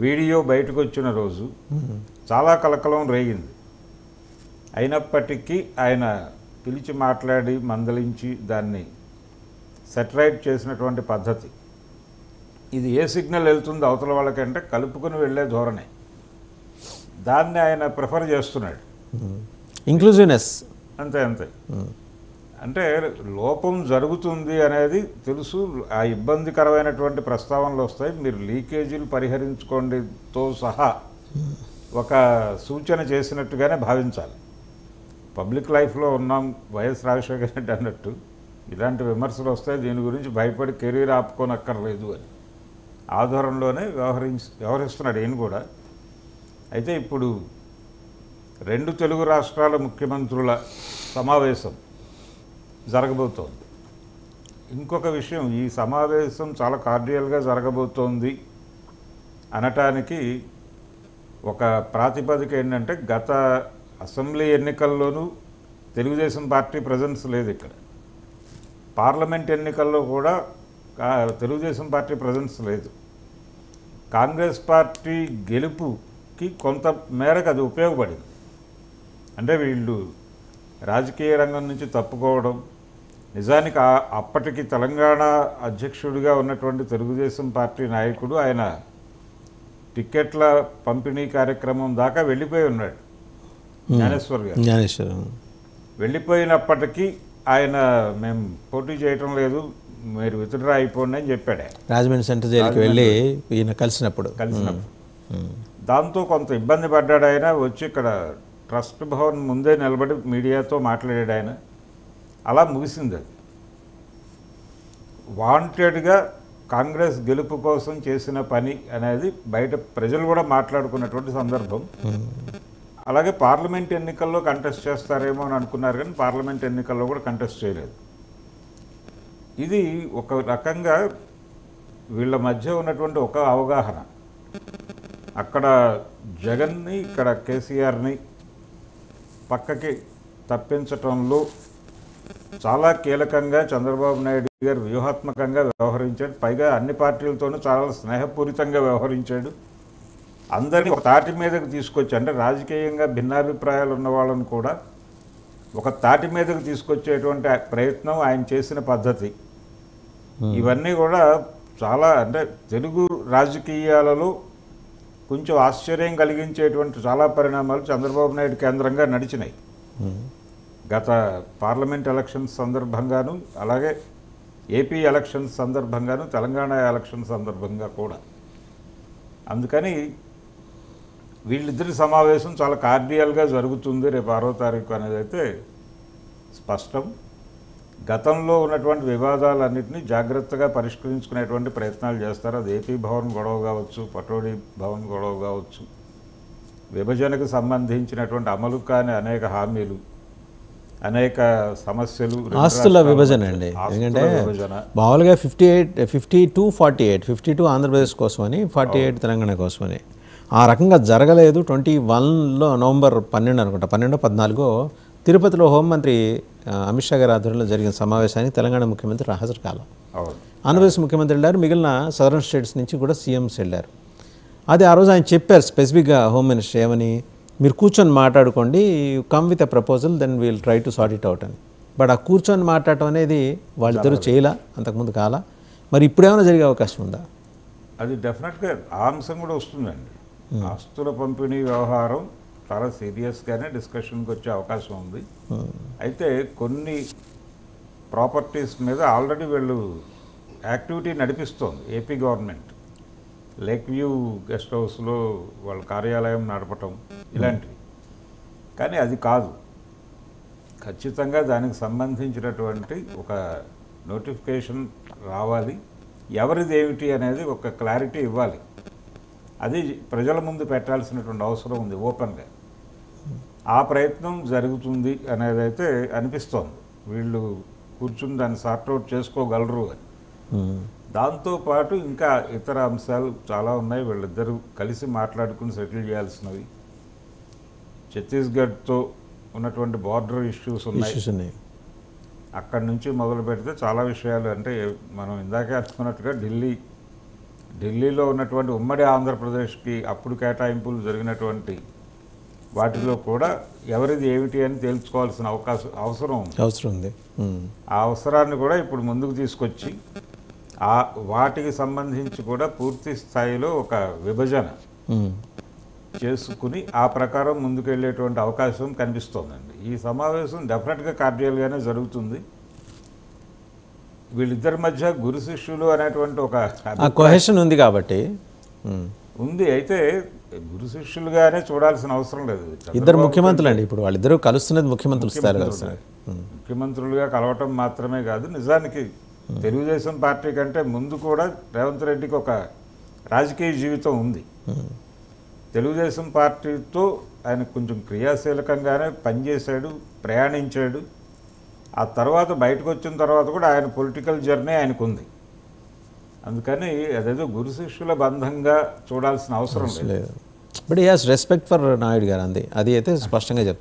Video బయటకు వచ్చిన రోజు చాలా కలకలం రేగింది. అయినప్పటికీ ఆయన పిలిచి మాట్లాడి మందలించి దాన్ని సెటరైట్ చేసినటువంటి పద్ధతి, ఇది ఏ సిగ్నల్ వెళ్తుంది అవతల వాళ్ళకంటే కలుపుకొని వెళ్ళే ధోరణి, దాన్ని ఆయన ప్రిఫర్ చేస్తున్నాడు. ఇంక్లూజివ్నెస్ అంతే అంతే. అంటే లోపం జరుగుతుంది అనేది తెలుసు, ఆ ఇబ్బందికరమైనటువంటి ప్రస్తావనలు వస్తాయి, మీరు లీకేజీలు పరిహరించుకోండితో సహా ఒక సూచన చేసినట్టుగానే భావించాలి. పబ్లిక్ లైఫ్లో ఉన్నాం, వైఎస్ రాజశేఖర రెడ్డి అన్నట్టు ఇలాంటి విమర్శలు వస్తాయి, దీని గురించి భయపడి కెరీర్ ఆపుకోనక్కర్లేదు అని ఆధారంలోనే వ్యవహరిస్తున్నాడు ఈయన కూడా. అయితే ఇప్పుడు రెండు తెలుగు రాష్ట్రాల ముఖ్యమంత్రుల సమావేశం జరగబోతోంది. ఇంకొక విషయం, ఈ సమావేశం చాలా కార్డియల్గా జరగబోతోంది అనటానికి ఒక ప్రాతిపదిక ఏంటంటే, గత అసెంబ్లీ ఎన్నికల్లోనూ తెలుగుదేశం పార్టీ ప్రజెన్స్ లేదు, ఇక్కడ పార్లమెంట్ ఎన్నికల్లో కూడా తెలుగుదేశం పార్టీ ప్రజెన్స్ లేదు. కాంగ్రెస్ పార్టీ గెలుపుకి కొంత మేరకు అది ఉపయోగపడింది. అంటే వీళ్ళు రాజకీయ రంగం నుంచి తప్పుకోవడం, నిజానికి అప్పటికి తెలంగాణ అధ్యక్షుడిగా ఉన్నటువంటి తెలుగుదేశం పార్టీ నాయకుడు ఆయన టిక్కెట్ల పంపిణీ కార్యక్రమం దాకా వెళ్ళిపోయి ఉన్నాడు, జ్ఞానేశ్వర్ గారు. వెళ్ళిపోయినప్పటికీ ఆయన మేము పోటీ చేయటం లేదు, మీరు విత్డ్రా అయిపోండి అని చెప్పాడు. రాజమండ్రి సెంట్రల్ జైలుకి వెళ్ళి ఈయన కలిసినప్పుడు దాంతో కొంత ఇబ్బంది పడ్డాడు ఆయన. వచ్చి ఇక్కడ ట్రస్ట్ భవన్ ముందే నిలబడి మీడియాతో మాట్లాడాడు ఆయన. అలా ముగిసింది అది. వాంటెడ్గా కాంగ్రెస్ గెలుపు కోసం చేసిన పని అనేది బయట ప్రజలు కూడా మాట్లాడుకున్నటువంటి సందర్భం. అలాగే పార్లమెంట్ ఎన్నికల్లో కంటెస్ట్ చేస్తారేమో అని అనుకున్నారు, కానీ పార్లమెంట్ ఎన్నికల్లో కూడా కంటెస్ట్ చేయలేదు. ఇది ఒక రకంగా వీళ్ళ మధ్య ఉన్నటువంటి ఒక అవగాహన. అక్కడ జగన్ని, ఇక్కడ కేసీఆర్ని పక్కకి తప్పించటంలో చాలా కీలకంగా చంద్రబాబు నాయుడు గారు వ్యూహాత్మకంగా వ్యవహరించాడు. పైగా అన్ని పార్టీలతోనూ చాలా స్నేహపూరితంగా వ్యవహరించాడు. అందరినీ ఒక తాటి మీదకు తీసుకొచ్చి, అంటే రాజకీయంగా భిన్నాభిప్రాయాలు ఉన్న వాళ్ళని కూడా ఒక తాటి మీదకు తీసుకొచ్చేటువంటి ప్రయత్నం ఆయన చేసిన పద్ధతి, ఇవన్నీ కూడా చాలా, అంటే తెలుగు రాజకీయాలలో కొంచెం ఆశ్చర్యం కలిగించేటువంటి చాలా పరిణామాలు చంద్రబాబు నాయుడు కేంద్రంగా నడిచినాయి. గత పార్లమెంట్ ఎలక్షన్స్ సందర్భంగాను, అలాగే ఏపీ ఎలక్షన్స్ సందర్భంగాను, తెలంగాణ ఎలక్షన్ సందర్భంగా కూడా. అందుకని వీళ్ళిద్దరి సమావేశం చాలా కార్డియల్గా జరుగుతుంది రేపు 6వ తారీఖు అనేది అయితే స్పష్టం. గతంలో ఉన్నటువంటి వివాదాలన్నింటినీ జాగ్రత్తగా పరిష్కరించుకునేటువంటి ప్రయత్నాలు చేస్తారు. అది ఏపీ భవన్ గొడవ కావచ్చు, పటోడి భవన్ గొడవ కావచ్చు, విభజనకు సంబంధించినటువంటి అమలు కాని అనేక హామీలు, అనేక సమస్యలు, ఆస్తుల విభజన అండి. ఎందుకంటే మామూలుగా 52 ఆంధ్రప్రదేశ్ కోసమని, 48 తెలంగాణ కోసమని ఆ రకంగా జరగలేదు. 21లో నవంబర్ 12 అనుకుంటా, 12-14 తిరుపతిలో హోంమంత్రి అమిత్ షా గారి ఆధ్వర్యంలో జరిగిన సమావేశానికి తెలంగాణ ముఖ్యమంత్రి హాజరు కాలం, ఆంధ్రప్రదేశ్ ముఖ్యమంత్రి వెళ్ళారు, మిగిలిన సదరన్ స్టేట్స్ నుంచి కూడా సీఎంస్ వెళ్ళారు. అది ఆ రోజు ఆయన చెప్పారు స్పెసిఫిక్గా హోమ్ మినిస్టర్ ఏమని, మీరు కూర్చొని మాట్లాడుకోండి, come with a proposal, then we'll try to sort it out అని. బట్ ఆ కూర్చొని మాట్లాడటం అనేది వాళ్ళిద్దరూ చేయలా, అంతకుముందు కాలా. మరి ఇప్పుడేమైనా జరిగే అవకాశం ఉందా? అది డెఫినెట్గా ఆ అంశం కూడా వస్తుందండి. ఆస్తుల పంపిణీ వ్యవహారం చాలా సీరియస్గానే డిస్కషన్కి వచ్చే అవకాశం ఉంది. అయితే కొన్ని ప్రాపర్టీస్ మీద ఆల్రెడీ వీళ్ళు యాక్టివిటీ నడిపిస్తోంది AP government. Lake view guest హౌస్లో వాళ్ళ కార్యాలయం నడపటం ఇలాంటివి. కానీ అది కాదు, ఖచ్చితంగా దానికి సంబంధించినటువంటి ఒక నోటిఫికేషన్ రావాలి, ఎవరిది ఏమిటి అనేది ఒక క్లారిటీ ఇవ్వాలి. అది ప్రజల ముందు పెట్టాల్సినటువంటి అవసరం ఉంది ఓపెన్గా. ఆ ప్రయత్నం జరుగుతుంది అనేది అయితే అనిపిస్తోంది. వీళ్ళు కూర్చుని దాన్ని సార్ట్అవుట్ చేసుకోగలరు అని. దాంతోపాటు ఇంకా ఇతర అంశాలు చాలా ఉన్నాయి, వీళ్ళిద్దరూ కలిసి మాట్లాడుకుని సెటిల్ చేయాల్సినవి. ఛత్తీస్గఢ్తో ఉన్నటువంటి బార్డర్ ఇష్యూస్ ఉన్నాయి. అక్కడి నుంచి మొదలు పెడితే చాలా విషయాలు, అంటే మనం ఇందాకే అనుకున్నట్టుగా ఢిల్లీ ఢిల్లీలో ఉన్నటువంటి ఉమ్మడి ఆంధ్రప్రదేశ్కి అప్పుడు కేటాయింపులు జరిగినటువంటి వాటిలో కూడా ఎవరిది ఏమిటి అని తేల్చుకోవాల్సిన అవసరం ఉంది. అవసరం ఉంది. ఆ అవసరాన్ని కూడా ఇప్పుడు ముందుకు తీసుకొచ్చి వాటికి సంబంధించి కూడా పూర్తి స్థాయిలో ఒక విభజన చేసుకుని ఆ ప్రకారం ముందుకెళ్ళేటువంటి అవకాశం కనిపిస్తోందండి. ఈ సమావేశం డెఫినెట్గా కార్డియల్గానే జరుగుతుంది. వీళ్ళిద్దరి మధ్య గురు శిష్యులు అనేటువంటి ఒక కొహెషన్ ఉంది కాబట్టి ఉంది. అయితే గురు శిష్యులుగానే చూడాల్సిన అవసరం లేదు. ఇద్దరు ముఖ్యమంత్రులు అండి, ఇప్పుడు వాళ్ళిద్దరూ కలుస్తున్నది ముఖ్యమంత్రుల స్థాయిలో కలుస్తున్నారు. ముఖ్యమంత్రులుగా కలవటం మాత్రమే కాదు, నిజానికి తెలుగుదేశం పార్టీ కంటే ముందు కూడా రేవంత్ రెడ్డికి ఒక రాజకీయ జీవితం ఉంది. తెలుగుదేశం పార్టీతో ఆయన కొంచెం క్రియాశీలకంగానే పనిచేశాడు, ప్రయాణించాడు. ఆ తర్వాత బయటకు వచ్చిన తర్వాత కూడా ఆయన పొలిటికల్ జర్నీ ఆయనకు ఉంది. అందుకని అదేదో గురు శిష్యుల బంధంగా చూడాల్సిన అవసరం లేదు. But he has respect for Naidu గారు, అది అయితే స్పష్టంగా చెప్తారు.